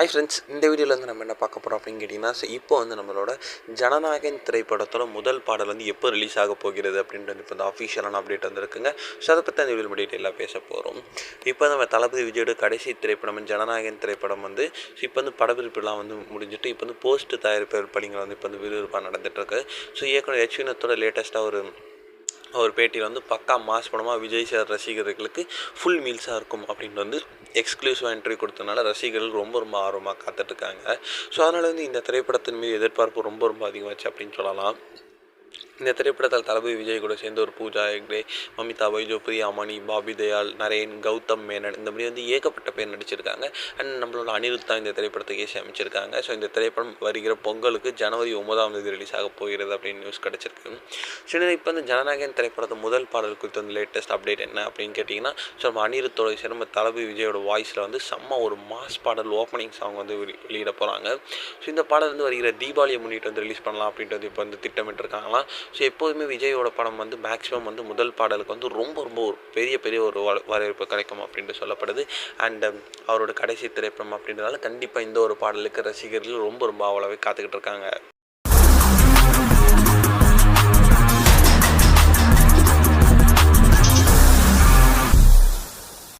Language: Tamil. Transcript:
ஹாய் ஃப்ரெண்ட்ஸ், இந்த வீடியோவில் வந்து நம்ம என்ன பார்க்க போகிறோம் அப்படின்னு கேட்டிங்கன்னா, இப்போ வந்து நம்மளோட ஜனநாயகன் திரைப்படத்தோட முதல் பாடல் வந்து எப்போ ரிலீஸ் ஆக போகிறது அப்படின்றது இப்போ இந்த அஃபிஷியலான அப்டேட் வந்துருக்குங்க. ஸோ அதை பற்றி அந்த வீடியோ டீட்டெயிலாக பேச போகிறோம். இப்போ நம்ம தளபதி விஜயோட கடைசி திரைப்படம் ஜனநாயகன் திரைப்படம் வந்து இப்போ வந்து படப்பிடிப்புலாம் வந்து முடிஞ்சிட்டு இப்போ வந்து போஸ்ட் தயாரிப்பு பணிகள் வந்து இப்போ வந்து விறுவிறுப்பாக நடந்துகிட்ருக்கு. ஸோ இயக்குனர் எச் வினோத்தோட லேட்டஸ்ட்டாக ஒரு பேட்டியில் வந்து பக்கா மாஸ் படமாக விஜய் சார் ரசிகர்களுக்கு ஃபுல் மீல்ஸாக இருக்கும் அப்படின்னு வந்து எக்ஸ்க்ளூசிவாக என்ட்ரி கொடுத்தனால ரசிகர்கள் ரொம்ப ஆர்வமாக காத்துட்ருக்காங்க. ஸோ அதனால் வந்து இந்த திரைப்படத்தின் மீது எதிர்பார்ப்பு ரொம்ப அதிகமாச்சு அப்படின்னு சொல்லலாம். இந்த திரைப்படத்தில் தளபதி விஜய் கூட சேர்ந்து ஒரு பூஜா ஹெக்டே, மமிதா பைஜு, பிரியா மணி, பாபி தயாள், நரேன், கௌதம் மேனன் இந்த மாதிரி வந்து ஏகப்பட்ட பேர் நடிச்சிருக்காங்க. அண்ட் நம்மளோட அனிருத் தான் இந்த திரைப்படத்துக்கு இசையமைச்சிருக்காங்க. ஸோ இந்த திரைப்படம் வருகிற பொங்கலுக்கு ஜனவரி 9 ரிலீஸ் ஆக போகிறது அப்படின்னு நியூஸ் கிடச்சிருக்கு. ஸோ இப்போ வந்து ஜனநாயகன் திரைப்படத்தை முதல் பாடல் குறித்து வந்து லேட்டஸ்ட் அப்டேட் என்ன அப்படின்னு கேட்டிங்கன்னா, ஸோ நம்ம அனிருத்தோட சிறந்த தளபதி விஜயோட வாய்ஸில் வந்து செம்ம ஒரு மாஸ் பாடல் ஓப்பனிங் சாங் வந்து வெளியிட போகிறாங்க. ஸோ இந்த பாடல் வந்து வருகிற தீபாவளியை முன்னிட்டு வந்து ரிலீஸ் பண்ணலாம் அப்படின்ட்டு வந்து இப்போ வந்து திட்டமிட்டிருக்காங்களாம். ஸோ எப்போதுமே விஜயோட படம் வந்து மேக்ஸிமம் வந்து முதல் பாடலுக்கு வந்து ரொம்ப ஒரு பெரிய ஒரு வரவேற்பு கிடைக்கும் அப்படின்ட்டு சொல்லப்படுது. அண்ட் அவரோட கடைசி திரைப்படம் அப்படின்றதால கண்டிப்பாக இந்த ஒரு பாடலுக்கு ரசிகர்கள் ரொம்ப ஆவலாகவே காத்துக்கிட்டு இருக்காங்க.